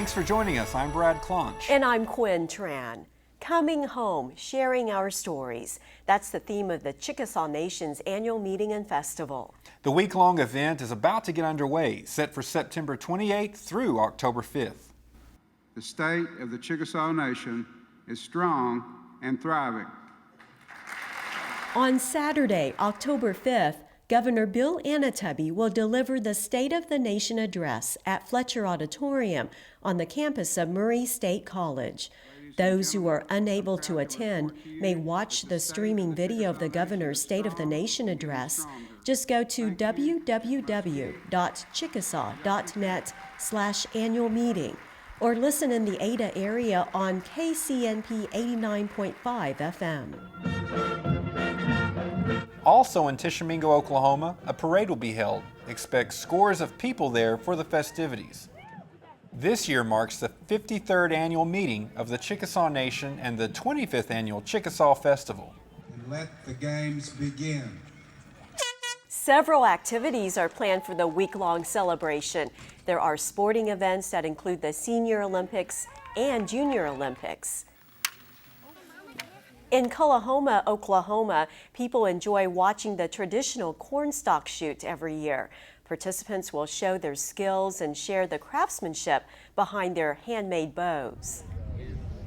Thanks for joining us. I'm Brad Clonch. And I'm Quin Tran. Coming home, sharing our stories. That's the theme of the Chickasaw Nation's annual meeting and festival. The week-long event is about to get underway, set for September 28th through October 5th. The state of the Chickasaw Nation is strong and thriving. On Saturday, October 5th, Governor Bill Anoatubby will deliver the State of the Nation address at Fletcher Auditorium on the campus of Murray State College. Those who are unable to attend may watch the streaming video of the governor's State of the Nation address. Just go to www.chickasaw.net/annual meeting or listen in the Ada area on KCNP 89.5 FM. Also in Tishomingo, Oklahoma, a parade will be held. Expect scores of people there for the festivities. This year marks the 53rd annual meeting of the Chickasaw Nation and the 25th annual Chickasaw Festival. And let the games begin. Several activities are planned for the week-long celebration. There are sporting events that include the Senior Olympics and Junior Olympics. In Cullahoma, Oklahoma, people enjoy watching the traditional cornstalk shoot every year. Participants will show their skills and share the craftsmanship behind their handmade bows.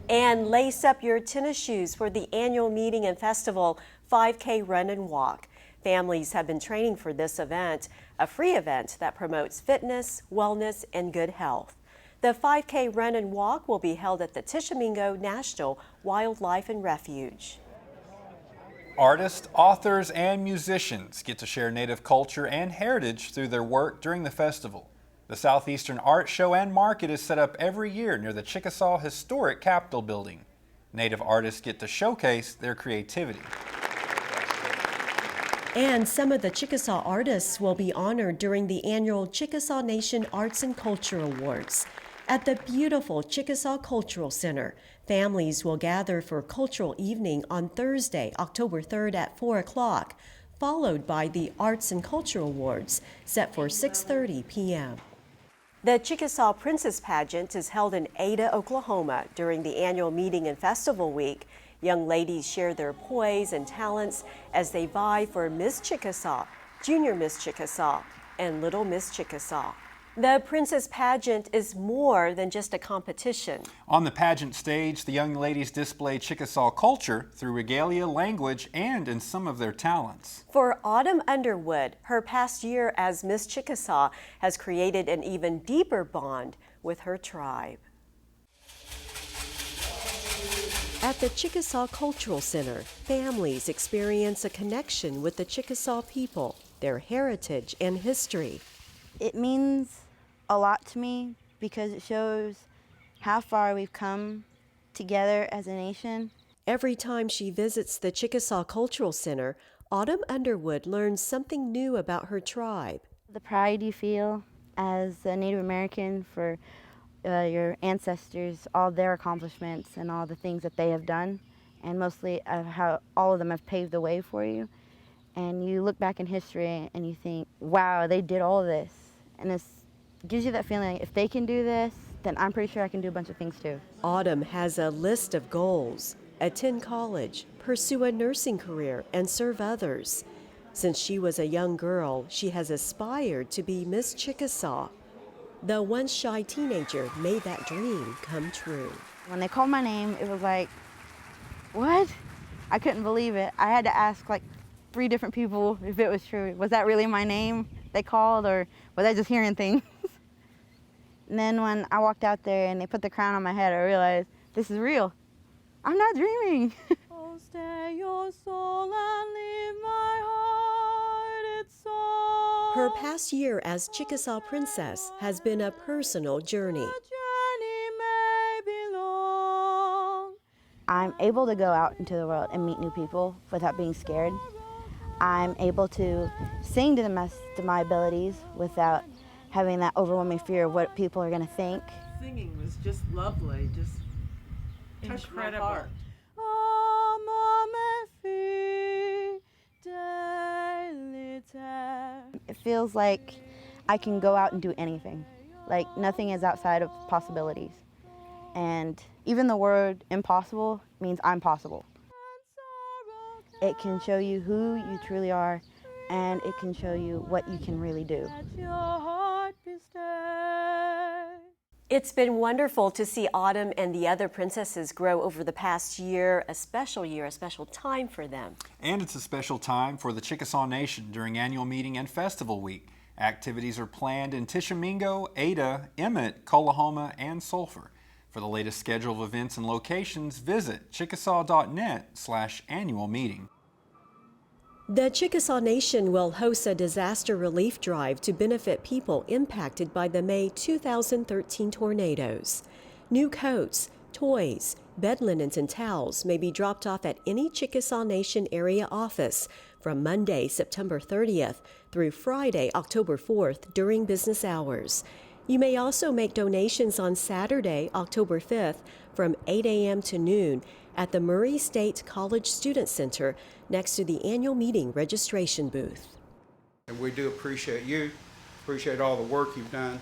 And lace up your tennis shoes for the annual meeting and festival 5K Run and Walk. Families have been training for this event, a free event that promotes fitness, wellness, and good health. The 5K Run and Walk will be held at the Tishomingo National Wildlife and Refuge. Artists, authors, and musicians get to share Native culture and heritage through their work during the festival. The Southeastern Art Show and Market is set up every year near the Chickasaw Historic Capitol Building. Native artists get to showcase their creativity. And some of the Chickasaw artists will be honored during the annual Chickasaw Nation Arts and Culture Awards. At the beautiful Chickasaw Cultural Center, families will gather for cultural evening on Thursday, October 3rd at 4 o'clock, followed by the Arts and Culture Awards, set for 6:30 p.m. The Chickasaw Princess pageant is held in Ada, Oklahoma during the annual meeting and festival week. Young ladies share their poise and talents as they vie for Miss Chickasaw, Junior Miss Chickasaw, and Little Miss Chickasaw. The Princess pageant is more than just a competition. On the pageant stage, the young ladies display Chickasaw culture through regalia, language, and in some of their talents. For Autumn Underwood, her past year as Miss Chickasaw has created an even deeper bond with her tribe. At the Chickasaw Cultural Center, families experience a connection with the Chickasaw people, their heritage and history. It means a lot to me because it shows how far we've come together as a nation. Every time she visits the Chickasaw Cultural Center, Autumn Underwood learns something new about her tribe. The pride you feel as a Native American for your ancestors, all their accomplishments and all the things that they have done, and mostly how all of them have paved the way for you. And you look back in history and you think, wow, they did all this. And it gives you that feeling, if they can do this, then I'm pretty sure I can do a bunch of things too. Autumn has a list of goals: attend college, pursue a nursing career, and serve others. Since she was a young girl, she has aspired to be Miss Chickasaw. The once shy teenager made that dream come true. When they called my name, it was like, what? I couldn't believe it. I had to ask like 3 different people if it was true. Was that really my name they called, or was I just hearing things? And then when I walked out there and they put the crown on my head, I realized this is real. I'm not dreaming. Oh, stay your soul and leave my heart its song. Her past year as Chickasaw Princess has been a personal journey. The journey may be long. I'm able to go out into the world and meet new people without being scared. I'm able to sing to the best of my abilities without having that overwhelming fear of what people are going to think. Singing was just lovely, just touched my heart. It feels like I can go out and do anything Like, nothing is outside of possibilities. And even the word impossible means I'm possible. It can show you who you truly are, and it can show you what you can really do. It's been wonderful to see Autumn and the other princesses grow over the past year, a special time for them. And it's a special time for the Chickasaw Nation during annual meeting and festival week. Activities are planned in Tishomingo, Ada, Emmett, Colahoma, and Sulphur. For the latest schedule of events and locations, visit chickasaw.net/annual meeting. The Chickasaw Nation will host a disaster relief drive to benefit people impacted by the May 2013 tornadoes. New coats, toys, bed linens, and towels may be dropped off at any Chickasaw Nation area office from Monday, September 30th through Friday, October 4th during business hours. You may also make donations on Saturday, October 5th from 8 a.m. to noon at the Murray State College Student Center next to the annual meeting registration booth. And we do appreciate you, appreciate all the work you've done,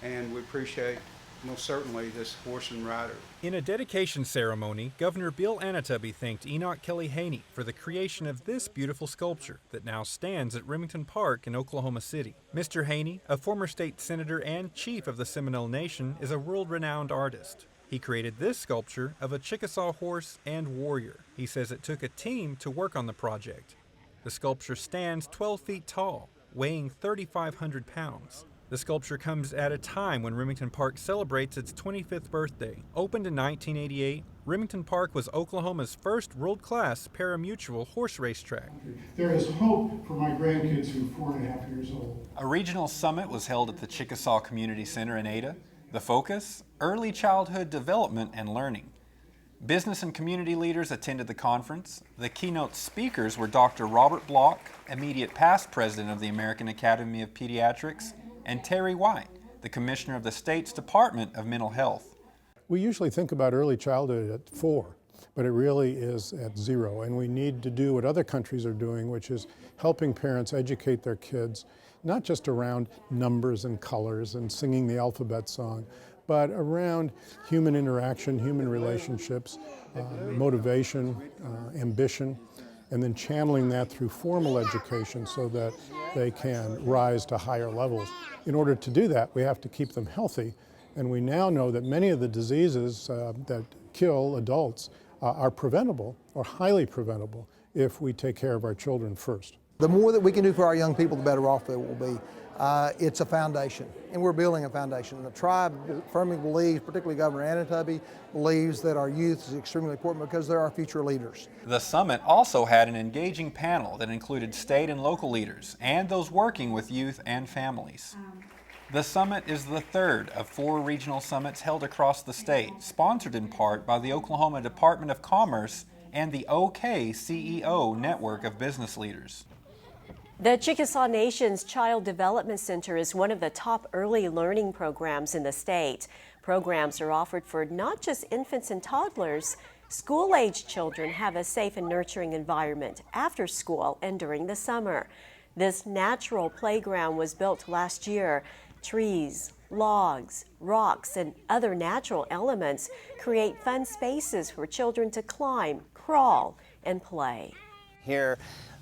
and we appreciate most certainly this horse and rider. In a dedication ceremony, Governor Bill Anoatubby thanked Enoch Kelly Haney for the creation of this beautiful sculpture that now stands at Remington Park in Oklahoma City. Mr. Haney, a former state senator and chief of the Seminole Nation, is a world-renowned artist. He created this sculpture of a Chickasaw horse and warrior. He says it took a team to work on the project. The sculpture stands 12 feet tall, weighing 3,500 pounds. The sculpture comes at a time when Remington Park celebrates its 25th birthday. Opened in 1988, Remington Park was Oklahoma's first world-class parimutuel horse racetrack. There is hope for my grandkids who are 4.5 years old. A regional summit was held at the Chickasaw Community Center in Ada. The focus? Early childhood development and learning. Business and community leaders attended the conference. The keynote speakers were Dr. Robert Block, immediate past president of the American Academy of Pediatrics, and Terry White, the commissioner of the state's Department of Mental Health. We usually think about early childhood at 4, but it really is at 0, and we need to do what other countries are doing, which is helping parents educate their kids, not just around numbers and colors and singing the alphabet song, but around human interaction, human relationships, motivation, ambition, and then channeling that through formal education so that they can rise to higher levels. In order to do that, we have to keep them healthy, and we now know that many of the diseases that kill adults are preventable or highly preventable if we take care of our children first. The more that we can do for our young people, the better off they will be. It's a foundation, and we're building a foundation. The tribe firmly believes, particularly Governor Anoatubby, believes that our youth is extremely important because they're our future leaders. The summit also had an engaging panel that included state and local leaders and those working with youth and families. The summit is the third of 4 regional summits held across the state, sponsored in part by the Oklahoma Department of Commerce and the OK CEO network of business leaders. The Chickasaw Nation's Child Development Center is one of the top early learning programs in the state. Programs are offered for not just infants and toddlers. School-age children have a safe and nurturing environment after school and during the summer. This natural playground was built last year. Trees, logs, rocks, and other natural elements create fun spaces for children to climb, crawl, and play. Here,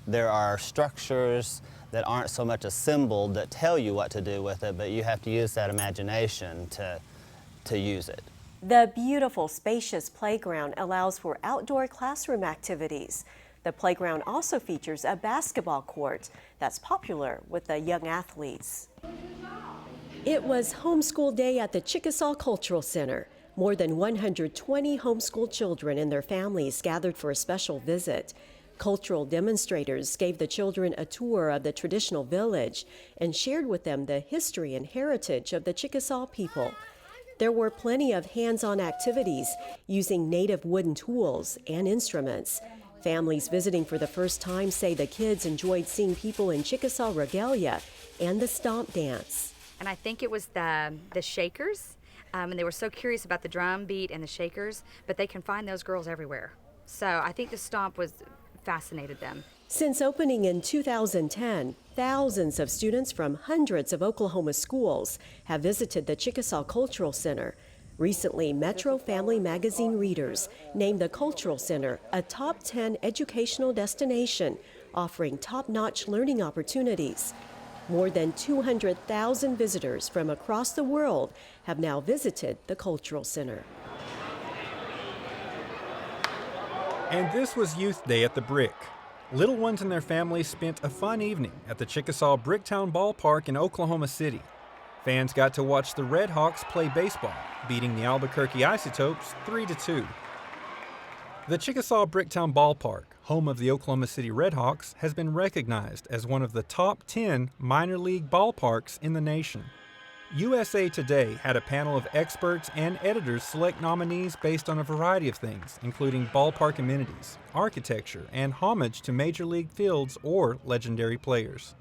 there are structures that aren't so much assembled that tell you what to do with it, but you have to use that imagination to use it. The beautiful, spacious playground allows for outdoor classroom activities. The playground also features a basketball court that's popular with the young athletes. It was homeschool day at the Chickasaw Cultural Center. More than 120 homeschool children and their families gathered for a special visit. Cultural demonstrators gave the children a tour of the traditional village and shared with them the history and heritage of the Chickasaw people. There were plenty of hands-on activities using native wooden tools and instruments. Families visiting for the first time say the kids enjoyed seeing people in Chickasaw regalia and the stomp dance. And I think it was the shakers, and they were so curious about the drum beat and the shakers, but they can find those girls everywhere. So I think the stomp fascinated them. Since opening in 2010, thousands of students from hundreds of Oklahoma schools have visited the Chickasaw Cultural Center. Recently, Metro Family Magazine readers named the Cultural Center a top 10 educational destination, offering top-notch learning opportunities. More than 200,000 visitors from across the world have now visited the Cultural Center. And this was Youth Day at the Brick. Little ones and their families spent a fun evening at the Chickasaw Bricktown Ballpark in Oklahoma City. Fans got to watch the Red Hawks play baseball, beating the Albuquerque Isotopes 3-2. The Chickasaw Bricktown Ballpark, home of the Oklahoma City Red Hawks, has been recognized as one of the top 10 minor league ballparks in the nation. USA Today had a panel of experts and editors select nominees based on a variety of things, including ballpark amenities, architecture, and homage to major league fields or legendary players.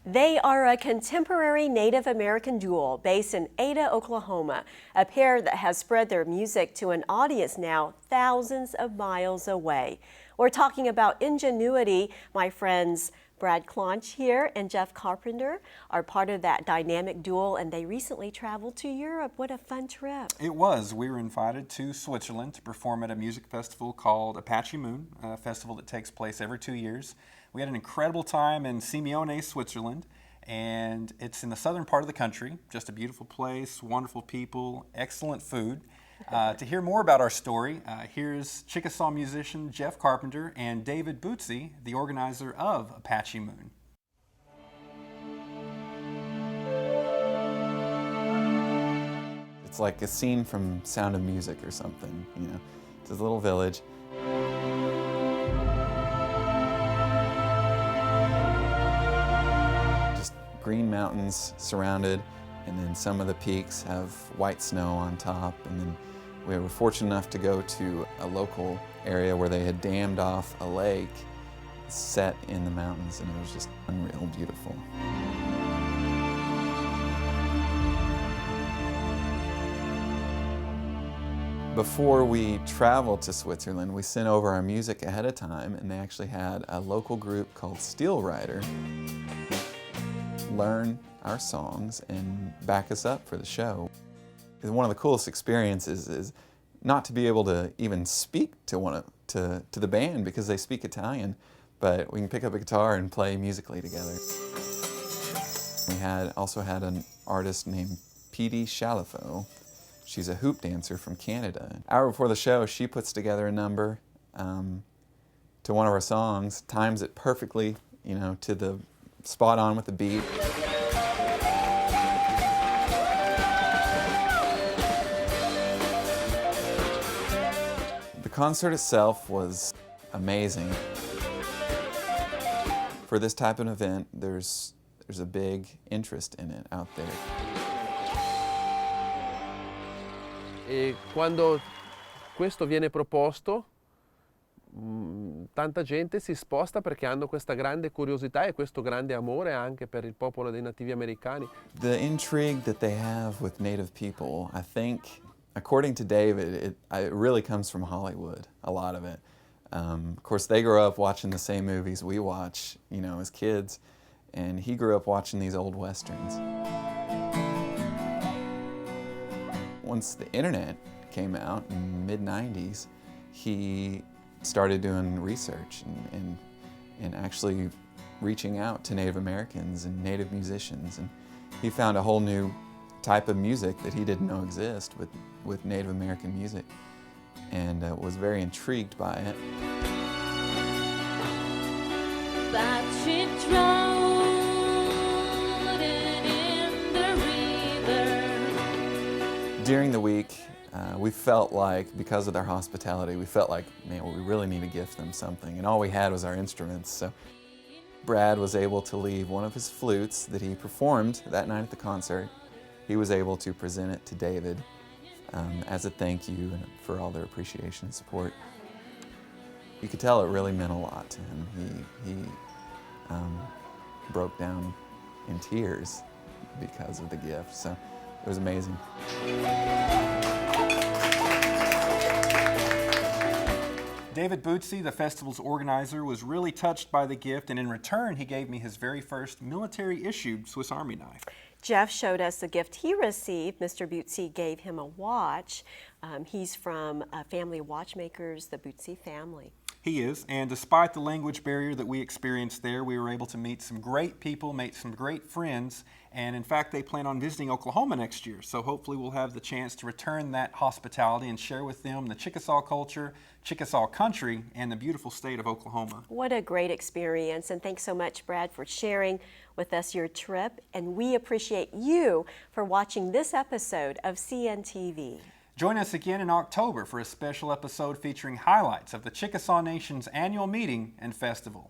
They are a contemporary Native American duo based in Ada, Oklahoma, a pair that has spread their music to an audience now thousands of miles away. We're talking about Injunuity. My friends Brad Clonch here and Jeff Carpenter are part of that dynamic duo, and they recently traveled to Europe. What a fun trip. It was. We were invited to Switzerland to perform at a music festival called Apache Moon, a festival that takes place every 2 years. We had an incredible time in Simeone, Switzerland, and it's in the southern part of the country. Just a beautiful place, wonderful people, excellent food. To hear more about our story, here's Chickasaw musician Jeff Carpenter and David Bootsy, the organizer of Apache Moon. It's like a scene from Sound of Music or something, you know. It's this little village. Just green mountains surrounded, and then some of the peaks have white snow on top, and then we were fortunate enough to go to a local area where they had dammed off a lake set in the mountains, and it was just unreal beautiful. Before we traveled to Switzerland, we sent over our music ahead of time, and they actually had a local group called Steel Rider learn our songs and back us up for the show. One of the coolest experiences is not to be able to even speak to the band because they speak Italian, but we can pick up a guitar and play musically together. We also had an artist named P.D. Chalifo. She's a hoop dancer from Canada. An hour before the show, she puts together a number to one of our songs, times it perfectly, you know, to the spot on with the beat. The concert itself was amazing. For this type of event, there's a big interest in it out there. E quando questo viene proposto, tanta gente si sposta perché hanno questa grande curiosità e questo grande amore anche per il popolo dei nativi americani. The intrigue that they have with Native people, I think, according to David, it really comes from Hollywood, a lot of it. Of course, they grew up watching the same movies we watch, you know, as kids, and he grew up watching these old westerns. Once the internet came out in the mid-90s, he started doing research and actually reaching out to Native Americans and Native musicians. And he found a whole new type of music that he didn't know exist with Native American music, and was very intrigued by it. During the week, we felt like, because of their hospitality, we felt like, man, we really need to gift them something. And all we had was our instruments. So Brad was able to leave one of his flutes that he performed that night at the concert. He was able to present it to David as a thank you for all their appreciation and support. You could tell it really meant a lot to him. He broke down in tears because of the gift. So it was amazing. David Bootsy, the festival's organizer, was really touched by the gift, and in return he gave me his very first military-issued Swiss Army knife. Jeff showed us the gift he received. Mr. Bootsy gave him a watch. He's from Family Watchmakers, the Bootsy family. He is, and despite the language barrier that we experienced there, we were able to meet some great people, make some great friends, and in fact they plan on visiting Oklahoma next year, so hopefully we'll have the chance to return that hospitality and share with them the Chickasaw culture, Chickasaw country, and the beautiful state of Oklahoma. What a great experience, and thanks so much, Brad, for sharing with us your trip, and we appreciate you for watching this episode of CNTV. Join us again in October for a special episode featuring highlights of the Chickasaw Nation's annual meeting and festival.